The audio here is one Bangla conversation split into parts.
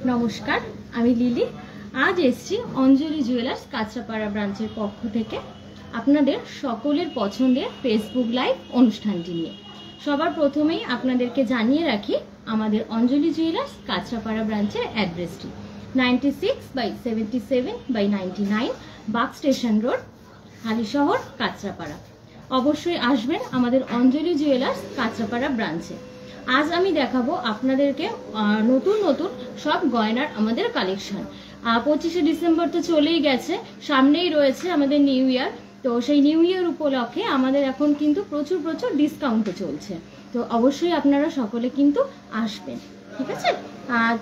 नमस्कार आमी लिली आज एसेছি अंजलि জুয়েলার্স কাঁচরাপাড়া ব্রাঞ্চের পক্ষ থেকে আপনাদের সকলের পছন্দের ফেসবুক লাইভ অনুষ্ঠানটি নিয়ে সবার প্রথমেই আপনাদেরকে জানিয়ে রাখি আমাদের अंजलि জুয়েলার্স কাঁচরাপাড়া ব্রাঞ্চের অ্যাড্রেসটি 96/77/99 বাগ স্টেশন রোড হালিশহর কাঁচরাপাড়া। অবশ্যই আসবেন আমাদের अंजलि জুয়েলার্স কাঁচরাপাড়া ব্রাঞ্চে। आज आमी देखाबो आपनादेरके नतून नतून सब गयनार आमादेर कालेक्शन। 25 डिसेम्बर तो चलेई गेছে, सामनेई रयेছে आमादेर निउ ईयर। तो सेई निउ ईयर उपलक्षे आमादेर एखन किन्तु प्रचुर प्रचुर डिसकाउंट चलছে। तो अवश्यई आपनारा सकले किन्तु आसबेन, ठीक आछे।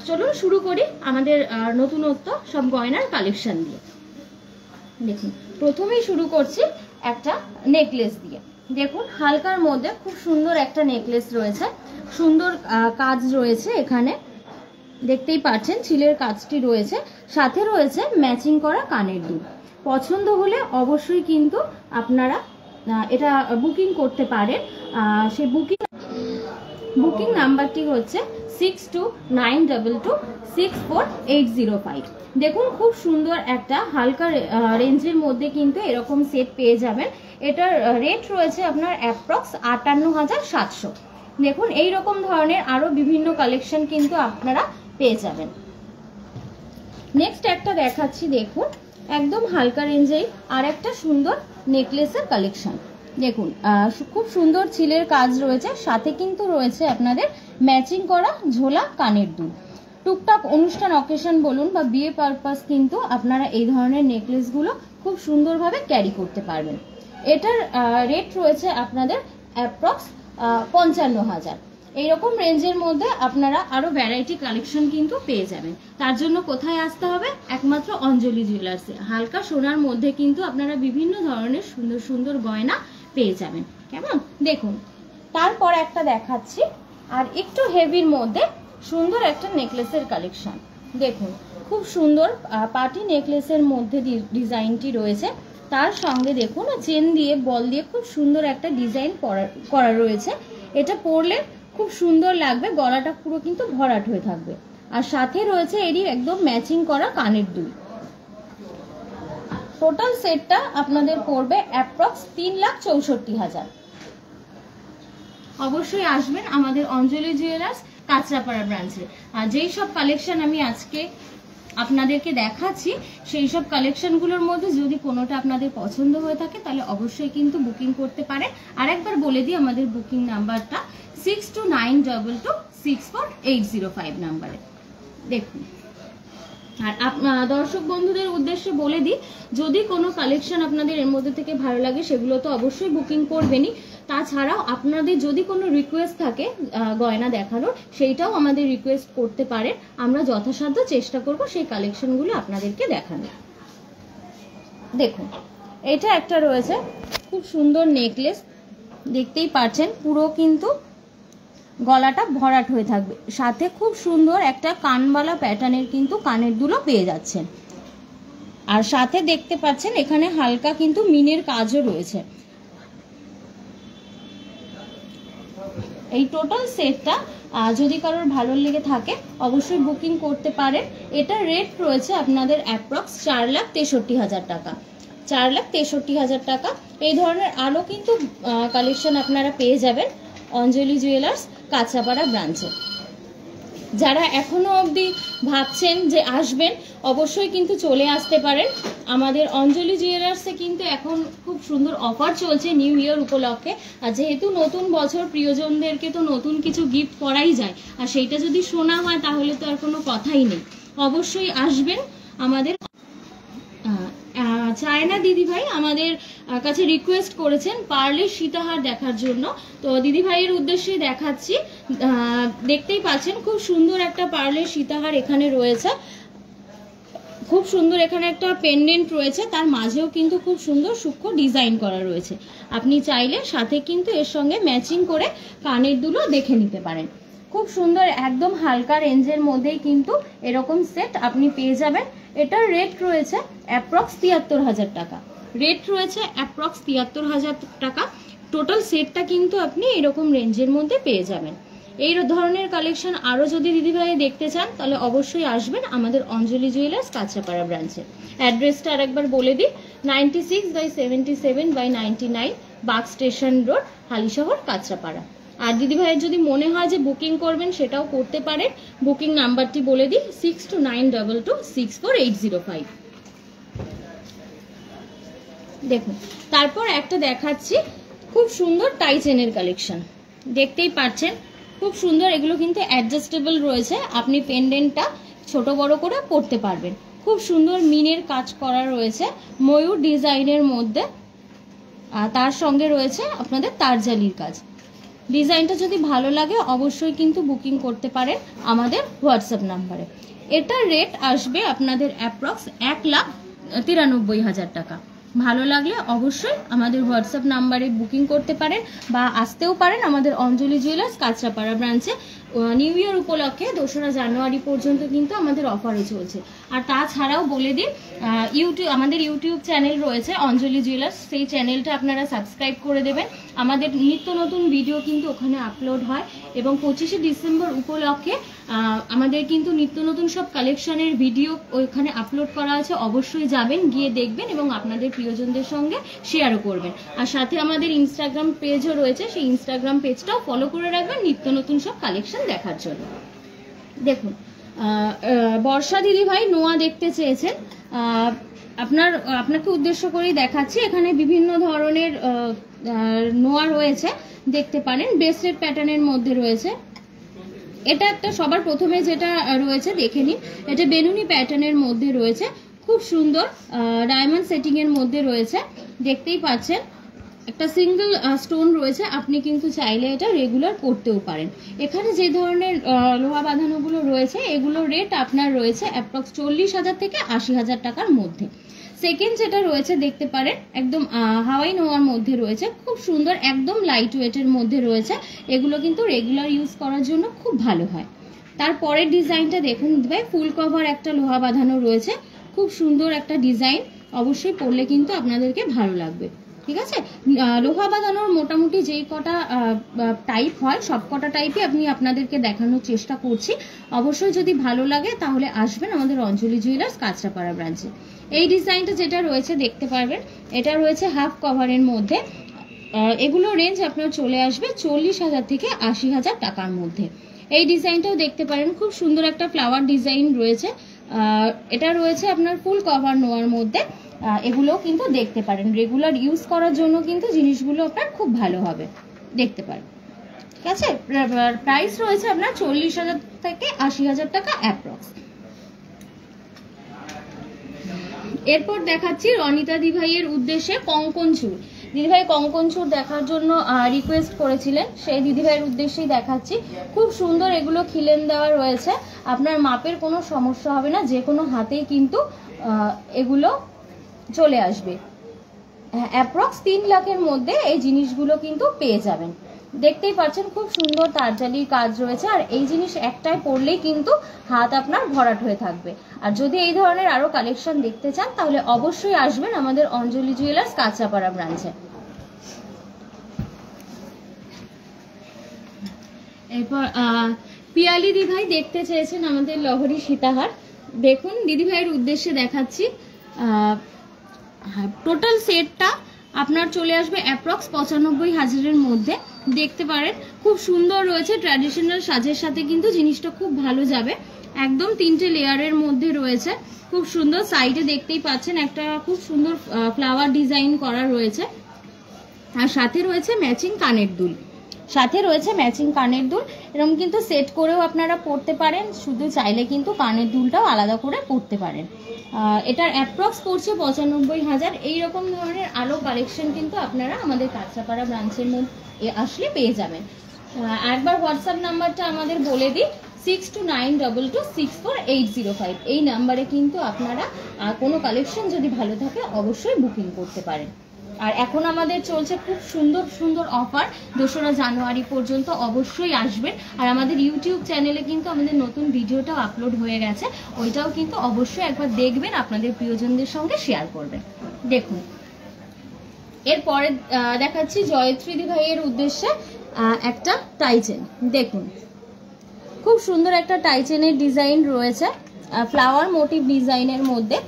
चलुन शुरू करी आमादेर नतूनत्व सब गयनार कालेक्शन दिए। देखुन प्रथमेई शुरू करछि एकटा नेकलेस दिए। देखुन हालकार मध्य खूब सुंदर एक नेकलेस रयेছে, सुंदर काज रयेছে एखाने देखतेই পাচ্ছেন ছিলের কাজটি রয়েছে, সাথে রয়েছে ম্যাচিং করা কানের দুল। পছন্দ হলে অবশ্যই কিন্তু আপনারা এটা বুকিং করতে পারেন। সেই বুকিং নাম্বারটি হচ্ছে 6292264805। দেখুন খুব সুন্দর একটা হালকা রেঞ্জের মধ্যে কিন্তু এরকম সেট পেয়ে যাবেন। এটার রেট রয়েছে আপনার অ্যাপ্রক্স ৫৮৭০০। দেখুন এই রকম ধরনের আরো বিভিন্ন কালেকশন কিন্তু আপনারা পেয়ে যাবেন। নেক্সট একটা দেখাচ্ছি, দেখুন একদম হালকা রেঞ্জেই আর একটা সুন্দর নেকলেসের কালেকশন। দেখুন খুব সুন্দর ছিলের কাজ রয়েছে, সাথে কিন্তু রয়েছে আপনাদের ম্যাচিং করা ঝোলা কানের দুল। টুকটাক অনুষ্ঠান অকেশন বলুন বা বিয়ে পারপাস কিন্তু আপনারা এই ধরনের নেকলেসগুলো খুব সুন্দরভাবে ক্যারি করতে পারবেন। এটার রেট রয়েছে আপনাদের অ্যাপ্রক্স ৫৫,০০০। এইরকম রেঞ্জের মধ্যে আপনারা আরো ভ্যারাইটি কালেকশন কিন্তু পেয়ে যাবেন। তার জন্য কোথায় আসতে হবে? একমাত্র अंजलि জুয়েলার্সে। হালকা সোনার মধ্যে কিন্তু আপনারা বিভিন্ন ধরনের সুন্দর সুন্দর গয়না পেয়ে যাবেন। কেমন দেখুন, তারপর একটা দেখাচ্ছি আর একটু হেভির মধ্যে সুন্দর একটা নেকলেসের কালেকশন। দেখুন খুব সুন্দর পার্টি নেকলেসের মধ্যে ডিজাইনটি রয়েছে, তার সঙ্গে দেখুন চেন দিয়ে বল দিয়ে খুব সুন্দর একটা ডিজাইন করা রয়েছে। এটা পরলে খুব সুন্দর লাগবে, গলাটা পুরো কিন্তু ভরাট হয়ে থাকবে। আর সাথে রয়েছে এরই একদম ম্যাচিং করা কানের দুল। টোটাল সেটটা আপনাদের পড়বে অ্যাপ্রক্স ৩,৬৪,০০০। অবশ্যই আসবেন আমাদের अंजलि জুয়েলার্স কাঁচরাপাড়া ব্রাঞ্চে। আর যেই সব কালেকশন আমি আজকে আপনাদেরকে দেখাচ্ছি সেই সব কালেকশনগুলোর মধ্যে যদি কোনোটা আপনাদের পছন্দ হয়ে থাকে তাহলে অবশ্যই কিন্তু বুকিং করতে পারেন। আর একবার বলে দিই আমাদের বুকিং নাম্বারটা 6292264805 নাম্বারে। দেখুন আর দর্শক বন্ধুদের উদ্দেশ্যে বলে দিই, যদি কোনো কালেকশন আপনাদের এর মধ্যে থেকে ভালো লাগে সেগুলো তো অবশ্যই বুকিং করবেনই। তাছাড়াও আপনাদের যদি কোনো রিকোয়েস্ট থাকে গয়না দেখানোর, সেইটাও আমাদের রিকোয়েস্ট করতে পারেন। আমরা যথাসাধ্য চেষ্টা করব সেই কালেকশনগুলো আপনাদেরকে দেখানোর। দেখুন এটা একটা রয়েছে খুব সুন্দর নেকলেস, দেখতেই পাচ্ছেন পুরো কিন্তু গলাটা ভরাট হয়ে থাকবে, সাথে খুব সুন্দর একটা কানবালা প্যাটার্নের কিন্তু কানের দুলও পেয়ে যাচ্ছেন। আর সাথে দেখতে পাচ্ছেন এখানে হালকা কিন্তু মিনের কাজও রয়েছে। এই টোটাল সেটটা যদি কারোর ভালো লেগে থাকে অবশ্যই বুকিং করতে পারেন। এটার রেট রয়েছে আপনাদের অ্যাপ্রক্স ৪,৬৩,০০০ টাকা। ৪,৬৩,০০০ টাকা। এই ধরনের আরও কিন্তু কালেকশন আপনারা পেয়ে যাবেন अंजलि জুয়েলার্স কাঁচরাপাড়া ব্রাঞ্চে। যারা এখনো অবধি ভাবছেন যে আসবেন অবশ্যই কিন্তু চলে আসতে পারেন। আমাদের अंजलि জুয়েলার্সে কিন্তু এখন খুব সুন্দর অফার চলছে নিউ ইয়ার উপলক্ষে। আর যেহেতু নতুন বছর, প্রিয়জনদেরকে তো নতুন কিছু গিফট করাই যায়, আর সেইটা যদি সোনা হয় তাহলে তো আর কোনো কথাই নেই। অবশ্যই আসবেন। আমাদের চায়না দিদিভাই আমাদের কাছে রিকোয়েস্ট করেছেন পার্লের সীতাহার দেখার জন্য, তো দিদিভাইয়ের উদ্দেশ্যে দেখাচ্ছি। দেখতেই পাচ্ছেন খুব সুন্দর একটা পার্লের সীতাহার এখানে রয়েছে, খুব সুন্দর এখানে একটা পেন্ডেন্ট রয়েছে, তার মাঝেও কিন্তু খুব সুন্দর সূক্ষ্ম ডিজাইন করা রয়েছে। আপনি চাইলে সাথে কিন্তু এর সঙ্গে ম্যাচিং করে কানের দুলও দেখে নিতে পারেন। খুব সুন্দর একদম হালকা রেঞ্জের মধ্যেই কিন্তু এরকম সেট আপনি পেয়ে যাবেন। এটার রেট রয়েছে অ্যাপ্রক্স ৭৩,০০০ টাকা। রেট রয়েছে অ্যাপ্রক্স ৭৩,০০০ টাকা। টোটাল সেটটা কিন্তু আপনি এরকম রেঞ্জের মধ্যে পেয়ে যাবেন। এই ধরনের কালেকশন আরও যদি দিদিভাই দেখতে চান তাহলে অবশ্যই আসবেন আমাদের অঞ্জলি জুয়েলার্স কাঁচরাপাড়া ব্রাঞ্চে। অ্যাড্রেসটা আরেকবার বলে দিই, 96/77/99 বাগ স্টেশন রোড, হালিশহর, কাঁচরাপাড়া। আর দিদিভাইয়ের যদি মনে হয় যে বুকিং করবেন সেটাও করতে পারেন। বুকিং নাম্বারটি বলে দিই, 6292264805। দেখুন, তারপর একটা দেখাচ্ছি খুব সুন্দর টাই চেনের কালেকশন, দেখতেই পাচ্ছেন খুব সুন্দর। এগুলো কিন্তু অ্যাডজাস্টেবল রয়েছে, আপনি পেন্ডেন্টটা ছোট বড় করে পরতে পারবেন। খুব সুন্দর মিনের কাজ করা রয়েছে ময়ূর ডিজাইনের মধ্যে, আর তার সঙ্গে রয়েছে আপনাদের তারজালির কাজ। ডিজাইনটা যদি ভালো লাগে অবশ্যই কিন্তু বুকিং করতে পারেন আমাদের হোয়াটসঅ্যাপ নাম্বারে। এটার রেট আসবে আপনাদের অ্যাপ্রক্স 1,93,000 টাকা। ভালো লাগলে অবশ্যই আমাদের হোয়াটসঅ্যাপ নাম্বারে বুকিং করতে পারেন বা আসতেও পারেন আমাদের অঞ্জলি জুয়েলার্স কাঁচরাপাড়া ব্রাঞ্চে। নিউ ইয়ার উপলক্ষে 2রা জানুয়ারি পর্যন্ত কিন্তু আমাদের অফারে চলছে। আর তাছাড়াও বলে দিন, আমাদের ইউটিউব চ্যানেল রয়েছে অঞ্জলি জুয়েলার্স, সেই চ্যানেলটা আপনারা সাবস্ক্রাইব করে দেবেন। আমাদের নিত্য নতুন ভিডিও কিন্তু ওখানে আপলোড হয় এবং 25শে ডিসেম্বর উপলক্ষে আমাদের কিন্তু নিত্য নতুন সব কালেকশনের ভিডিও ওইখানে আপলোড করা আছে। অবশ্যই যাবেন, গিয়ে দেখবেন এবং আপনাদের প্রিয়জনদের সঙ্গে শেয়ারও করবেন। আর সাথে আমাদের ইনস্টাগ্রাম পেজও রয়েছে, সেই ইনস্টাগ্রাম পেজটাও ফলো করে রাখবেন নিত্য নতুন সব কালেকশন দেখার জন্য। দেখুন, বর্ষা দিদি ভাই নোয়া দেখতে চেয়েছেন, আপনাকে উদ্দেশ্য করেই দেখাচ্ছি। এখানে বিভিন্ন ধরনের নোয়া রয়েছে, দেখতে পারেন ব্রেসলেট প্যাটার্নের মধ্যে রয়েছে। এটা একটা সবার প্রথমে যেটা রয়েছে দেখে নিন, এটা বেনুনি প্যাটার্নের মধ্যে রয়েছে, খুব সুন্দর ডায়মন্ড সেটিং এর মধ্যে রয়েছে, দেখতেই পাচ্ছেন। একটা সিঙ্গেল স্টোন রয়েছে, আপনি কিন্তু চাইলে এটা রেগুলার করতেও পারেন। এখানে যে ধরনের লোহা বাঁধানোগুলো রয়েছে এগুলোর রেট আপনার রয়েছে অ্যাপ্রক্স 40,000 থেকে 80,000 টাকার মধ্যে। সেকেন্ড যেটা রয়েছে দেখতে পারেন, একদম হাওয়াই নোয়ার মধ্যে রয়েছে, খুব সুন্দর, একদম লাইট ওয়েটের মধ্যে রয়েছে। এগুলো কিন্তু রেগুলার ইউজ করার জন্য খুব ভালো হয়। তারপরের ডিজাইনটা দেখুন, ফুল কভার একটা লোহা বাঁধানো রয়েছে, খুব সুন্দর একটা ডিজাইন, অবশ্যই পরলে কিন্তু আপনাদেরকে ভালো লাগবে। ঠিক আছে, লোহা বাঁধানোর মোটামুটি যেই কটা টাইপ হয় সব কটা টাইপই আপনাদেরকে দেখানোর চেষ্টা করছি। অবশ্যই যদি ভালো লাগে তাহলে আসবেন আমাদের অঞ্জলি জুয়েলার্স কাঁচরাপাড়া ব্রাঞ্চে। এই ডিজাইনটা যেটা রয়েছে দেখতে পারবেন, এটা রয়েছে হাফ কভারের মধ্যে। এগুলো রেঞ্জ আপনার চলে আসবে 40,000 থেকে 80,000 টাকার মধ্যে। এই ডিজাইনটাও দেখতে পারেন, খুব সুন্দর একটা ফ্লাওয়ার ডিজাইন রয়েছে। এটা রয়েছে আপনার ফুল কভার নোয়ার মধ্যে। এগুলো কিন্তু দেখতে পারেন, রেগুলার ইউজ করার জন্য কিন্তু জিনিসগুলো আপনার খুব ভালো হবে, দেখতে পারেন। ঠিক আছে, প্রাইস রয়েছে আপনার 40,000 থেকে 80,000 টাকা অ্যাপ্রক্স। এরপর দেখাচ্ছি রনিতা দিভাইয়ের উদ্দেশ্যে কঙ্কন চুর। দিদিভাই কঙ্কন চুর দেখার জন্য রিকোয়েস্ট করেছিলেন, সেই দিদিভাইয়ের উদ্দেশ্যেই দেখাচ্ছি। খুব সুন্দর, এগুলো খিলেন দেওয়া রয়েছে, আপনার মাপের কোনো সমস্যা হবে না, যে কোনো হাতেই কিন্তু এগুলো চলে আসবে। অ্যাপ্রক্স 3 লাখের মধ্যে এই জিনিসগুলো কিন্তু পেয়ে যাবেন। দেখতেই পাচ্ছেন খুব সুন্দর তারজালির কাজ রয়েছে, আর এই জিনিস একটাই পরলেই কিন্তু হাত আপনার ভরাট হয়ে থাকবে। আর যদি এই ধরনের আরো কালেকশন দেখতে চান তাহলে অবশ্যই আসবেন আমাদের অঞ্জলি জুয়েলার্স কাঁচরাপাড়া ব্রাঞ্চে। এরপর পিয়ালি দিদিভাই দেখতে চেয়েছেন আমাদের লহরি সীতাহার। দেখুন, দিদিভাইয়ের উদ্দেশ্যে দেখাচ্ছি। টোটাল সেটটা আপনার চলে আসবে অ্যাপ্রক্স 95,000-এর মধ্যে। দেখতে পারেন খুব সুন্দর রয়েছে, ট্র্যাডিশনাল সাজের সাথে কিন্তু জিনিসটা খুব ভালো যাবে। একদম 3টে লেয়ারের মধ্যে রয়েছে, খুব সুন্দর। সাইডে দেখতেই পাচ্ছেন একটা খুব সুন্দর ফ্লাওয়ার ডিজাইন করা রয়েছে, আর সাথে রয়েছে ম্যাচিং কানের দুল। এরকম কিন্তু সেট করেও আপনারা পরতে পারেন, শুধু চাইলে কিন্তু কানের দুলটাও আলাদা করে পরতে পারেন। এটার অ্যাপ্রক্স পড়ছে 95,000। এইরকম ধরনের আরো কালেকশন কিন্তু আপনারা আমাদের কাঁচরাপাড়া ব্রাঞ্চের মধ্যে আসলে পেয়ে যাবেন। একবার হোয়াটসঅ্যাপ নাম্বারটা আমাদের বলে দিই, 6292264805। এই নাম্বারে কিন্তু আপনারা কোনো কালেকশন যদি ভালো থাকে অবশ্যই বুকিং করতে পারেন। আর এখন আমাদের চলছে খুব সুন্দর সুন্দর অফার 2রা জানুয়ারি পর্যন্ত, অবশ্যই আসবেন। আর আমাদের ইউটিউব চ্যানেলে কিন্তু আমাদের নতুন ভিডিওটাও আপলোড হয়ে গেছে, ওইটাও কিন্তু অবশ্যই একবার দেখবেন, আপনাদের প্রিয়জনদের সঙ্গে শেয়ার করবেন। দেখুন, এরপরে দেখাচ্ছি জয়ত্রী দি ভাইয়ের উদ্দেশ্যে একটা টাই চেন। দেখুন খুব সুন্দর একটা টাইচেনের ডিজাইন রয়েছে ফ্লাওয়ার মোটিভ ডিজাইনের মধ্যে।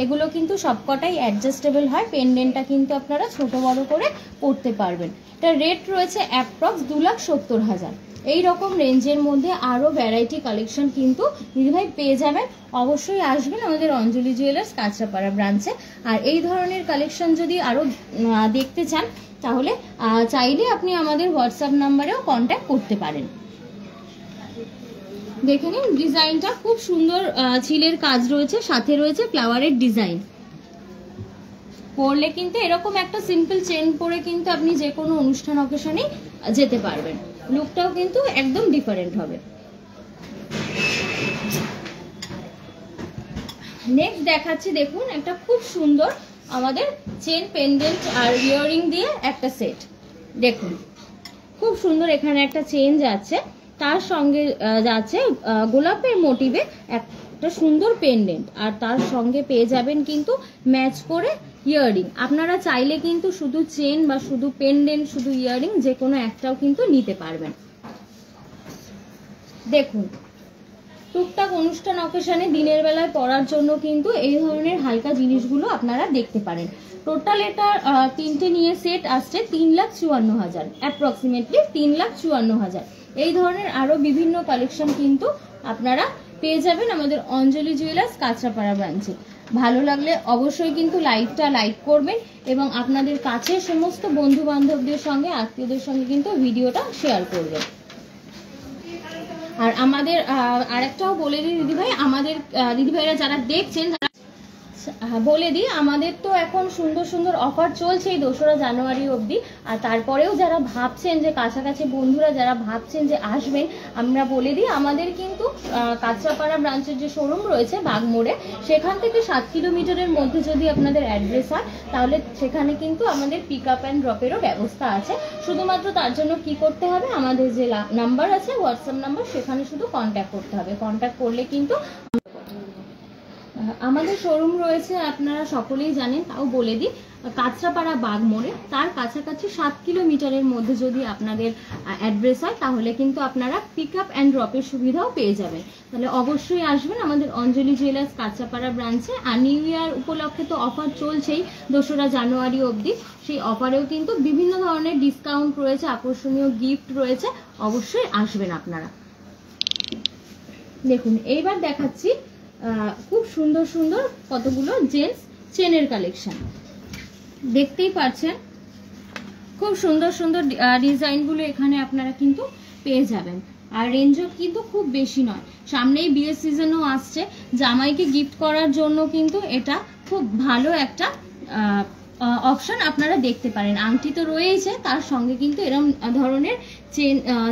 এগুলো কিন্তু সবকটাই অ্যাডজাস্টেবল হয়, পেন্ডেন্টটা কিন্তু আপনারা ছোট বড় করে পরতে পারবেন। এটা রেট রয়েছে অ্যাপ্রক্স 2,70,000। এই রকম রেঞ্জের মধ্যে আরও ভ্যারাইটি কালেকশন কিন্তু দিদিভাই পেয়ে যাবেন। অবশ্যই আসবেন আমাদের অঞ্জলি জুয়েলার্স কাঁচরাপাড়া ব্রাঞ্চে। আর এই ধরনের কালেকশন যদি আরও দেখতে চান তাহলে চাইলে আপনি আমাদের হোয়াটসঅ্যাপ নাম্বারেও কন্ট্যাক্ট করতে পারেন। দেখে নিন ডিজাইনটা খুব সুন্দর ছিলের কাজ রয়েছে, সাথে রয়েছে ফ্লাওয়ারের ডিজাইন। পরলে কিন্তু এরকম একটা সিম্পল চেন পরে কিন্তু আপনি যে কোনো অনুষ্ঠান অকেশনে যেতে পারবেন। লুকটাও কিন্তু একদম ডিফারেন্ট হবে। নেক্সট দেখাচ্ছি, দেখুন একটা খুব সুন্দর আমাদের চেন পেন্ডেন্ট আর ইয়াররিং দিয়ে একটা সেট। দেখুন খুব সুন্দর, এখানে একটা চেন যাচ্ছে, তার সঙ্গে যাচ্ছে গোলাপের মোটিভে একটা সুন্দর পেন্ডেন্ট, আর তার সঙ্গে পেয়ে যাবেন কিন্তু ম্যাচ করে ইয়াররিং। আপনারা চাইলে কিন্তু শুধু চেন বা শুধু পেন্ডেন্ট, শুধু ইয়াররিং যে কোনো একটাও কিন্তু নিতে পারবেন। দেখুন টুকটাক অনুষ্ঠান অকেশনে দিনের বেলায় পরার জন্য কিন্তু এই ধরনের হালকা জিনিসগুলো আপনারা দেখতে পারেন। টোটাল এটা তিনটে নিয়ে সেট আসছে 3,54,000, অ্যাপ্রক্সিমেটলি 3,54,000। এই ধরনের আরো বিভিন্ন কালেকশন কিন্তু আপনারা পেয়ে যাবেন আমাদের অঞ্জলি জুয়েলার্স কাঁচরাপাড়া ব্রাঞ্চে। ভালো লাগলে অবশ্যই কিন্তু লাইভটা লাইক করবেন এবং আপনাদের কাছে সমস্ত বন্ধু বান্ধবদের সঙ্গে, আত্মীয়দের সঙ্গে কিন্তু ভিডিওটা শেয়ার করবেন। আর আমাদের আরেকটাও বলে দিই দিদিভাই, আমাদের দিদিভাইরা যারা দেখছেন বলে দিই, আমাদের তো এখন সুন্দর সুন্দর অফার চলছে এই 2রা জানুয়ারি অবধি। আর তারপরেও যারা ভাবছেন যে কাছাকাছি বন্ধুরা যারা ভাবছেন যে আসবেন, আমরা বলে দিই আমাদের কিন্তু কাঁচরাপাড়া ব্রাঞ্চের যে শোরুম রয়েছে বাগমোড়ে, সেখান থেকে 7 কিলোমিটারের মধ্যে যদি আপনাদের অ্যাড্রেস হয় তাহলে সেখানে কিন্তু আমাদের পিক আপ অ্যান্ড ড্রপেরও ব্যবস্থা আছে। শুধুমাত্র তার জন্য কি করতে হবে, আমাদের যে নাম্বার আছে হোয়াটসঅ্যাপ নাম্বার, সেখানে শুধু কন্ট্যাক্ট করতে হবে। কন্ট্যাক্ট করলে কিন্তু আমাদের শোরুম রয়েছে আপনারা সকলেই জানেন, তাও বলে দিই, কাঁচরাপাড়া বাগমোড়ে, তার কাছাকাছি 7 কিলোমিটারের মধ্যে যদি আপনাদের অ্যাড্রেস হয় তাহলে কিন্তু আপনারা পিক আপ অ্যান্ড ড্রপের সুবিধাও পেয়ে যাবেন। তাহলে অবশ্যই আসবেন আমাদের অঞ্জলি জুয়েলার্স কাঁচরাপাড়া ব্রাঞ্চে। আর নিউ ইয়ার উপলক্ষে তো অফার চলছেই 2রা জানুয়ারি অবধি, সেই অফারেও কিন্তু বিভিন্ন ধরনের ডিসকাউন্ট রয়েছে, আকর্ষণীয় গিফট রয়েছে, অবশ্যই আসবেন আপনারা। দেখুন এইবার দেখাচ্ছি খুব সুন্দর সুন্দর কতগুলো জেন্টস চেনের কালেকশন। দেখতেই পাচ্ছেন খুব সুন্দর সুন্দর ডিজাইনগুলো এখানে আপনারা কিন্তু পেয়ে যাবেন। আর রেঞ্জও কিন্তু খুব বেশি নয়, সামনেই বিয়ের সিজনও আসছে, জামাইকে গিফট করার জন্য কিন্তু এটা খুব ভালো একটা অপশন আপনারা দেখতে পারেন। আংটি তো রয়েছে, তার সঙ্গে কিন্তু এরকম ধরনের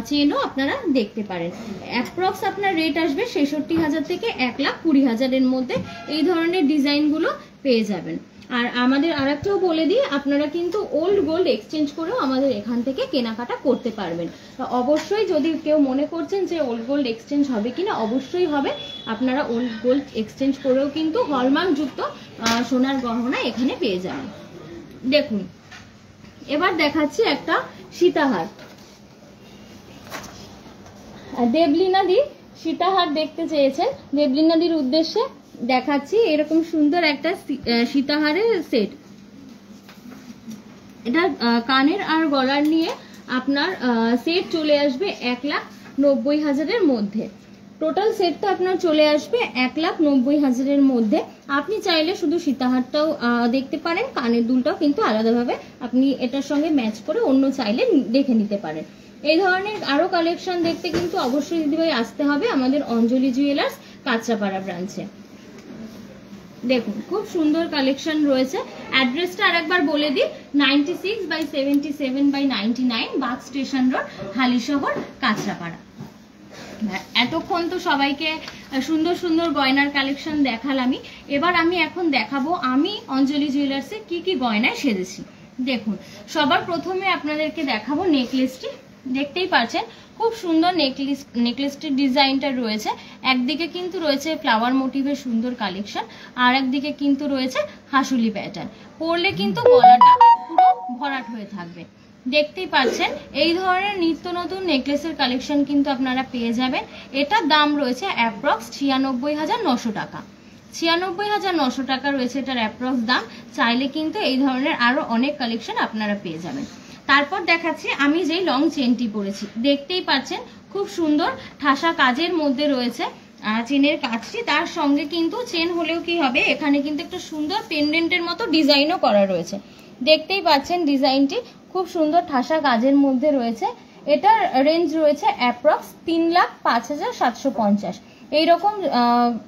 চেনও আপনারা দেখতে পারেন। অ্যাপ্রক্স আপনার রেট আসবে 66,000 থেকে 1,20,000-এর মধ্যে এই ধরনের ডিজাইনগুলো পেয়ে যাবেন। আর আমাদের আরেকটাও বলে দিই, আপনারা কিন্তু ওল্ড গোল্ড এক্সচেঞ্জ করেও আমাদের এখান থেকে কেনাকাটা করতে পারবেন। অবশ্যই যদি কেউ মনে করছেন যে ওল্ড গোল্ড এক্সচেঞ্জ হবে কিনা, অবশ্যই হবে। আপনারা ওল্ড গোল্ড এক্সচেঞ্জ করেও কিন্তু হলমার্কযুক্ত সোনার গহনা এখানে পেয়ে যাবেন। দেখুন এবার দেখাচ্ছি একটা সীতাহার। দেবলীনাদি সীতাহার দেখতে চেয়েছেন, দেবলীনাদির উদ্দেশ্যে দেখাচ্ছি এরকম সুন্দর একটা সীতাহারের সেট। এটা কানের আর গলার নিয়ে আপনার সেট চলে আসবে 1,90,000-এর মধ্যে। টোটাল সেটটা আপনার চলে আসবে 1,90,000-এর মধ্যে। আপনি চাইলে শুধু সীতাহারটাও দেখতে পারেন, কানের দুলটাও কিন্তু আলাদাভাবে আপনি এটার সঙ্গে ম্যাচ করে অন্য চাইলে দেখে নিতে পারেন। এই ধরনের আরো কালেকশন দেখতে কিন্তু অবশ্যই দিদিভাই আসতে হবে আমাদের অঞ্জলি জুয়েলার্স কাঁচরাপাড়া ব্রাঞ্চে। দেখুন খুব সুন্দর কালেকশন রয়েছে। অ্যাড্রেসটা আরেকবার বলে দিই, 96/77/99 বাগ স্টেশন রোড, হালিশহর, কাঁচরাপাড়া। এতক্ষণ তো সবাইকে সুন্দর সুন্দর গয়নার কালেকশন দেখালামই, এবার আমি এখন দেখাবো আমি অঞ্জলি জুয়েলার্সে কি কি গয়নায় সেজেছি। দেখুন সবার প্রথমে আপনাদেরকে দেখাবো নেকলেসটি। দেখতেই পাচ্ছেন খুব সুন্দর নেকলেসটির ডিজাইনটা রয়েছে। একদিকে কিন্তু রয়েছে ফ্লাওয়ার মোটিভের সুন্দর কালেকশন, আর একদিকে কিন্তু রয়েছে হাসুলি প্যাটার্ন। পরলে কিন্তু গলাটা পুরো ভরাট হয়ে থাকবে। দেখতেই পাচ্ছেন এই ধরনের নিত্য নতুন নেকলেসের কালেকশন কিন্তু আপনারা পেয়ে যাবেন। এটার দাম রয়েছে অ্যাপ্রক্স ৯৬,৯০০ টাকা। ৯৬,৯০০ টাকা রয়েছে এটার অ্যাপ্রক্স দাম। চাইলে কিন্তু এই ধরনের আরো অনেক কালেকশন আপনারা পেয়ে যাবেন। তারপর দেখাচ্ছি আমি যেই লং চেনটি পরেছি, দেখতেই পাচ্ছেন খুব সুন্দর ঠাসা কাজের মধ্যে রয়েছে চেনের কাজটি। তার সঙ্গে কিন্তু চেন হলেও কি হবে, এখানে কিন্তু একটা সুন্দর পেন্ডেন্টের মতো ডিজাইনও করা রয়েছে। দেখতেই পাচ্ছেন ডিজাইনটি খুব সুন্দর ঠাসা কাজের মধ্যে রয়েছে। এটার রেঞ্জ রয়েছে অ্যাপ্রক্স ৩,৫,৭৫০। এইরকম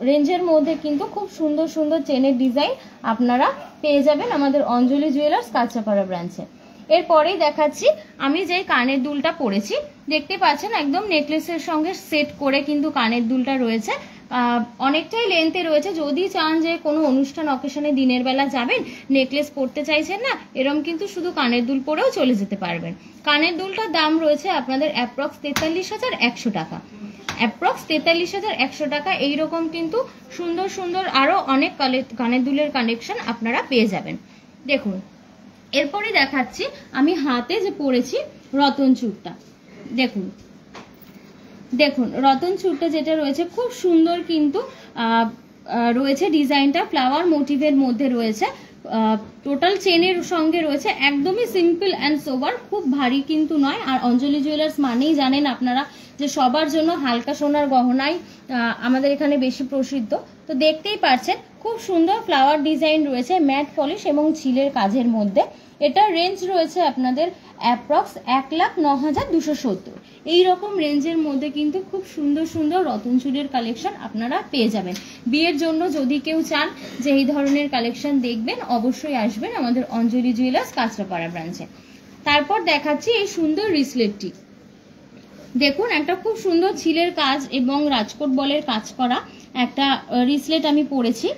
রেঞ্জের মধ্যে কিন্তু খুব সুন্দর সুন্দর চেনের ডিজাইন আপনারা পেয়ে যাবেন আমাদের অঞ্জলি জুয়েলার্স কাঁচরাপাড়া ব্রাঞ্চে। এরপরেই দেখাচ্ছি আমি যে কানের দুলটা পরেছি, দেখতে পাচ্ছেন একদম নেকলেসের সঙ্গে সেট করে কিন্তু কানের দুলটা রয়েছে। অনেকটাই লেন্থে রয়েছে। যদি চান যে কোনো অনুষ্ঠান অকেশনে দিনের বেলা যাবেন, নেকলেস পরতে চাইছেন না, এরম কিন্তু শুধু কানের দুল পরেও চলে যেতে পারবেন। কানের দুলটার দাম রয়েছে আপনাদের অ্যাপ্রক্স ৪৩,১০০ টাকা। অ্যাপ্রক্স ৪৩,১০০ টাকা। এইরকম কিন্তু সুন্দর সুন্দর আরো অনেক কানের দুলের কালেকশন আপনারা পেয়ে যাবেন। দেখুন এরপরে দেখাচ্ছি আমি হাতে যে পরেছি রতন চূড়টা। দেখুন দেখুন রতন চূড়টা যেটা রয়েছে খুব সুন্দর কিন্তু রয়েছে ডিজাইনটা ফ্লাওয়ার মোটিভের মধ্যে রয়েছে। টোটাল চেনের সঙ্গে রয়েছে একদমই সিম্পল অ্যান্ড সোবার, খুব ভারী কিন্তু নয়। আর অঞ্জলি জুয়েলার্স মানেই জানেন আপনারা যে সবার জন্য হালকা সোনার গহনাই আমাদের এখানে বেশি প্রসিদ্ধ। তো দেখতেই পাচ্ছেন খুব সুন্দর ফ্লাওয়ার ডিজাইন রয়েছে ম্যাট পলিশ এবং ছিলের কাজের মধ্যে। এটার রেঞ্জ রয়েছে আপনাদের অ্যাপ্রক্স ১,০৯,২৭০। এইরকম রেঞ্জের মধ্যে কিন্তু খুব সুন্দর সুন্দর রতন চুড়ির কালেকশন আপনারা পেয়ে যাবেন। বিয়ের জন্য যদি কেউ চান যে এই ধরনের কালেকশন দেখবেন, অবশ্যই আসবেন আমাদের অঞ্জলি জুয়েলার্স কাঁচরাপাড়া ব্রাঞ্চে। তারপর দেখাচ্ছি এই সুন্দর রিসলেটটি। দেখুন একটা খুব সুন্দর ছিলের কাজ এবং রাজকোট বলের কাজ করা একটা রিসলেট আমি পরেছি।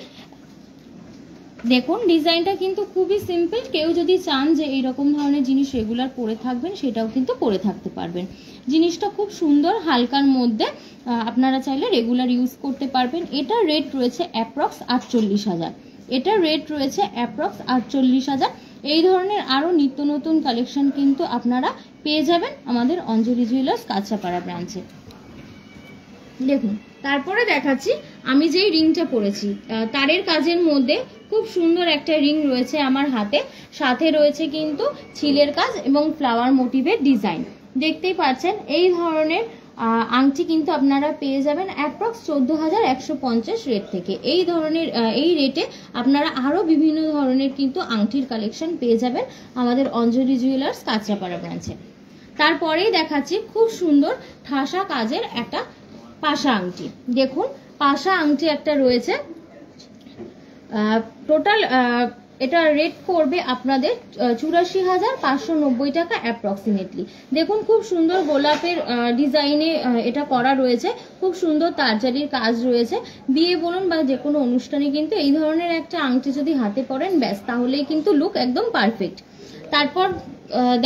দেখুন ডিজাইনটা কিন্তু খুবই সিম্পল। কেউ যদি চান যে এইরকম ধরনের জিনিস রেগুলার পরে থাকবেন, সেটাও কিন্তু পরে থাকতে পারবেন। জিনিসটা খুব সুন্দর হালকার মধ্যে, আপনারা চাইলে রেগুলার ইউজ করতে পারবেন। এটার রেট রয়েছে অ্যাপ্রক্স ৪৮,০০০। এটার রেট রয়েছে অ্যাপ্রক্স ৪৮,০০০। এই ধরনের আরো নিত্য নতুন কালেকশন কিন্তু আপনারা পেয়ে যাবেন আমাদের অঞ্জলি জুয়েলার্স কাঁচরাপাড়া ব্রাঞ্চে। দেখুন তারপরে দেখাচ্ছি আমি যেই রিংটা পরেছি, তারের কাজের মধ্যে খুব সুন্দর একটা রিং রয়েছে আমার হাতে। সাথে রয়েছে কিন্তু ছিলের কাজ এবং ফ্লাওয়ার মোটিভের ডিজাইন। দেখতেই পাচ্ছেন এই ধরনের আংটি কিন্তু আপনারা পেয়ে যাবেন অ্যাপ্রক্স ১৪,১৫০ রেট থেকে। এই ধরনের এই রেটে আপনারা আরো বিভিন্ন ধরনের কিন্তু আংটির কালেকশন পেয়ে যাবেন আমাদের অঞ্জলি জুয়েলার্স কাঁচরাপাড়া ব্রাঞ্চে। তারপরেই দেখাচ্ছি খুব সুন্দর ঠাসা কাজের একটা পাশা আংটি। দেখুন পাশা আংটি একটা রয়েছে, টোটাল এটা রেট করবে আপনাদের ৮৪,৫৯০ টাকা অ্যাপ্রক্সিমেটলি। দেখুন খুব সুন্দর গোলাপের ডিজাইনে এটা করা রয়েছে, খুব সুন্দর তারজারির কাজ রয়েছে। বিয়ে বলুন বা যে কোনো অনুষ্ঠানে কিন্তু এই ধরনের একটা আংটি যদি হাতে পরেন, ব্যাস তাহলেই কিন্তু লুক একদম পারফেক্ট। তারপর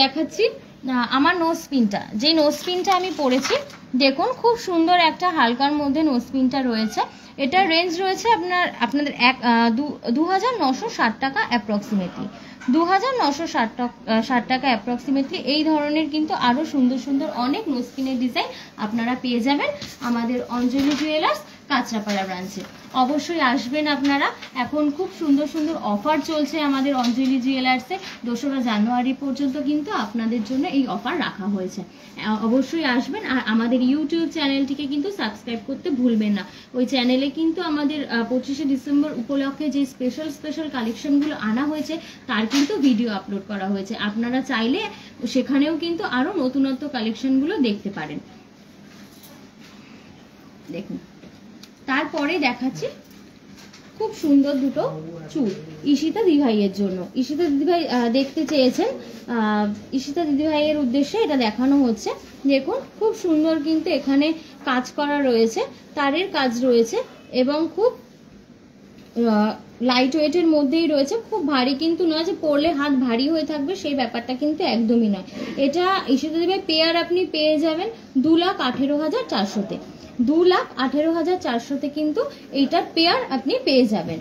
দেখাচ্ছি আমার নোজ পিনটা, যে নোজ পিনটা আমি পরেছি। দেখুন খুব সুন্দর একটা হালকার মধ্যে নোজ পিনটা রয়েছে। এটার রেঞ্জ রয়েছে আপনাদের ২,৯৬০ টাকা অ্যাপ্রক্সিমেটলি। ২,৯৬০ টাকা অ্যাপ্রক্সিমেটলি। এই ধরনের কিন্তু আরো সুন্দর সুন্দর অনেক নোজ পিনের ডিজাইন আপনারা পেয়ে যাবেন আমাদের অঞ্জলি জুয়েলার্স কাঁচরাপাড়া ব্রাঞ্চে। অবশ্যই আসবেন আপনারা। এখন খুব সুন্দর সুন্দর অফার চলছে আমাদের অঞ্জলি জুয়েলার্সে। ২রা জানুয়ারি পর্যন্ত কিন্তু আপনাদের জন্য এই অফার রাখা হয়েছে। অবশ্যই আসবেন। আর আমাদের ইউটিউব চ্যানেলটিকে কিন্তু সাবস্ক্রাইব করতে ভুলবেন না। ওই চ্যানেলে কিন্তু আমাদের ২৫শে ডিসেম্বর উপলক্ষে যে স্পেশাল কালেকশনগুলো আনা হয়েছে, তার কিন্তু ভিডিও আপলোড করা হয়েছে। আপনারা চাইলে সেখানেও কিন্তু আরো নতুনত্ব কালেকশনগুলো দেখতে পারেন। দেখুন তারপরে দেখাচ্ছি খুব সুন্দর দুটো চুল ঈশিতা দিদিভাইয়ের জন্য। ঈশিতা দিদিভাই দেখতে চেয়েছেন, ঈশিতা দিদিভাইয়ের উদ্দেশ্যে এটা দেখানো হচ্ছে। দেখুন খুব সুন্দর কিন্তু এখানে কাজ করা রয়েছে, তারের কাজ রয়েছে এবং খুব লাইট ওয়েটের মধ্যেই রয়েছে। খুব ভারী কিন্তু নয় যে পরলে হাত ভারী হয়ে থাকবে, সেই ব্যাপারটা কিন্তু একদমই নয়। এটা ঈশিতা দিদিভাই পেয়ার আপনি পেয়ে যাবেন ২,১৮,৪০০-তে। ২,১৮,৪০০-তে কিন্তু এইটার পেয়ার আপনি পেয়ে যাবেন।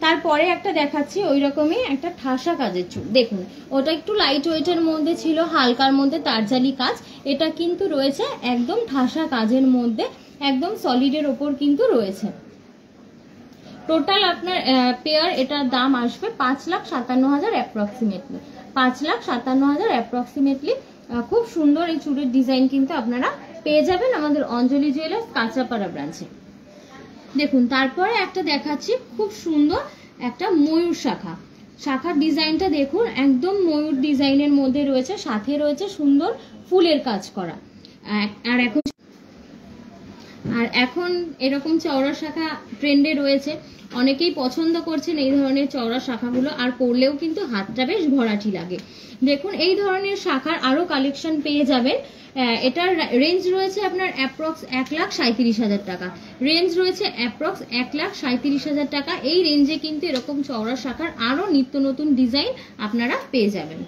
তারপরে একটা দেখাচ্ছি ওই রকমই একটা ঠাসা কাজের চুল। দেখুন ওটা একটু লাইট ওয়েটের মধ্যে ছিল, হালকার মধ্যে তারজালি কাজ। এটা কিন্তু রয়েছে একদম ঠাসা কাজের মধ্যে, একদম সলিডের ওপর কিন্তু রয়েছে। টোটাল আপনার পেয়ার এটার দাম আসবে 5,57,000 অ্যাপ্রক্সিমেটলি, 5,57,000 অ্যাপ্রক্সিমেটলি। খুব সুন্দর এই চুড়ির ডিজাইন কিন্তু আপনারা পেয়ে যাবেন আমাদের অঞ্জলি জুয়েলার্স কাঁচরাপাড়া ব্রাঞ্চে। দেখুন তারপরে একটা দেখাচ্ছি খুব সুন্দর একটা ময়ূর শাখা। শাখার ডিজাইনটা দেখুন একদম ময়ূর ডিজাইনের মধ্যে রয়েছে, সাথে রয়েছে সুন্দর ফুলের কাজ করা। আর এখন এরকম চওড়া শাখা ট্রেন্ডে রয়েছে, অনেকেই পছন্দ করছেন এই ধরনের চওড়া শাখাগুলো, আর পরলেও কিন্তু হাতটা বেশ ভরাটি লাগে। দেখুন এই ধরনের শাখার আরো কালেকশন পেয়ে যাবেন। এটার রেঞ্জ রয়েছে আপনার অ্যাপ্রক্স 1,37,000 টাকা, রেঞ্জ রয়েছে অ্যাপ্রক্স 1,37,000 টাকা। এই রেঞ্জে কিন্তু এরকম চওড়া শাখার আরো নিত্য নতুন ডিজাইন আপনারা পেয়ে যাবেন।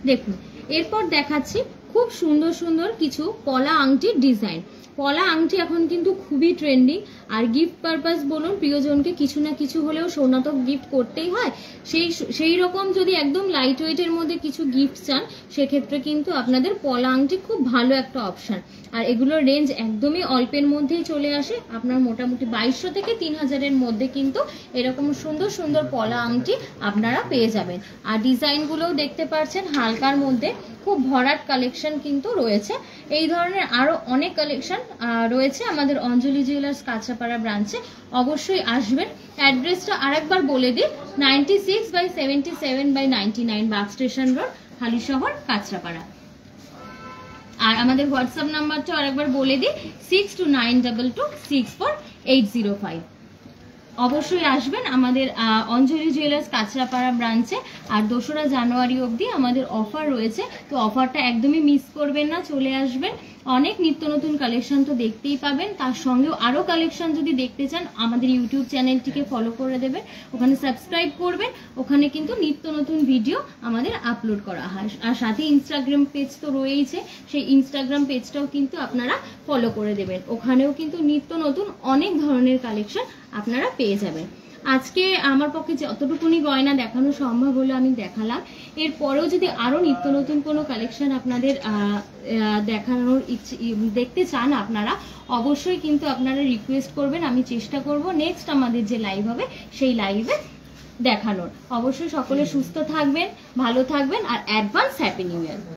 দেখুন এরপর দেখাচ্ছি খুব সুন্দর সুন্দর কিছু পলা আংটির ডিজাইন। পলা আংটি এখন কিন্তু খুবই ট্রেন্ডিং, আর গিফট পারপাস বলুন, প্রিয়জনকে কিছু না কিছু হলেও সোনা তো গিফট করতেই হয়। সেই রকম যদি একদম লাইট ওয়েটের মধ্যে কিছু গিফট চান, সেক্ষেত্রে কিন্তু আপনাদের পলা আংটি খুব ভালো একটা অপশান। আর এগুলোর রেঞ্জ একদমই অল্পের মধ্যেই চলে আসে, আপনার মোটামুটি 2200 থেকে 3000-এর মধ্যে কিন্তু এরকম সুন্দর সুন্দর পলা আংটি আপনারা পেয়ে যাবেন। আর ডিজাইনগুলোও দেখতে পাচ্ছেন হালকার মধ্যে, খুব ভরাট কালেকশন কিন্তু রয়েছে। এই ধরনের আরো অনেক কালেকশন রয়েছে আমাদের অঞ্জলি জুয়েলার্স কাঁচরাপাড়া ব্রাঞ্চে, অবশ্যই আসবেন। অ্যাড্রেসটা আরেকবার বলে দিই, 96/77/99 বাগ স্টেশন রোড, হালিশহর, কাঁচরাপাড়া। আর আমাদের হোয়াটসঅ্যাপ নাম্বারটা আরেকবার বলে দিই, 6292264805। অবশ্যই আসবেন আমাদের অঞ্জলি জুয়েলার্স কাঁচরাপাড়া ব্রাঞ্চে। আর 2রা জানুয়ারি অবধি আমাদের অফার রয়েছে, তো অফারটা একদমই মিস করবেন না, চলে আসবেন। অনেক নিত্য নতুন কালেকশন তো দেখতেই পাবেন, তার সঙ্গেও আরও কালেকশন যদি দেখতে চান আমাদের ইউটিউব চ্যানেলটিকে ফলো করে দেবেন, ওখানে সাবস্ক্রাইব করবেন, ওখানে কিন্তু নিত্য নতুন ভিডিও আমাদের আপলোড করা হয়। আর সাথে ইনস্টাগ্রাম পেজ তো রয়েইছে, সেই ইনস্টাগ্রাম পেজটাও কিন্তু আপনারা ফলো করে দেবেন, ওখানেও কিন্তু নিত্য নতুন অনেক ধরনের কালেকশন আপনারা পেয়ে যাবেন। আজকে আমার পক্ষে যতটুকুনি গয়না দেখানো সম্ভব হলো আমি দেখালাম। এরপরেও যদি আরো নিত্য নতুন কোনো কালেকশন আপনাদের দেখানোর দেখতে চান আপনারা, অবশ্যই কিন্তু আপনারা রিকোয়েস্ট করবেন, আমি চেষ্টা করব নেক্সট আমাদের যে লাইভ হবে সেই লাইভে দেখানোর। অবশ্যই সকলে সুস্থ থাকবেন, ভালো থাকবেন, আর অ্যাডভান্স হ্যাপি নিউ ইয়ার।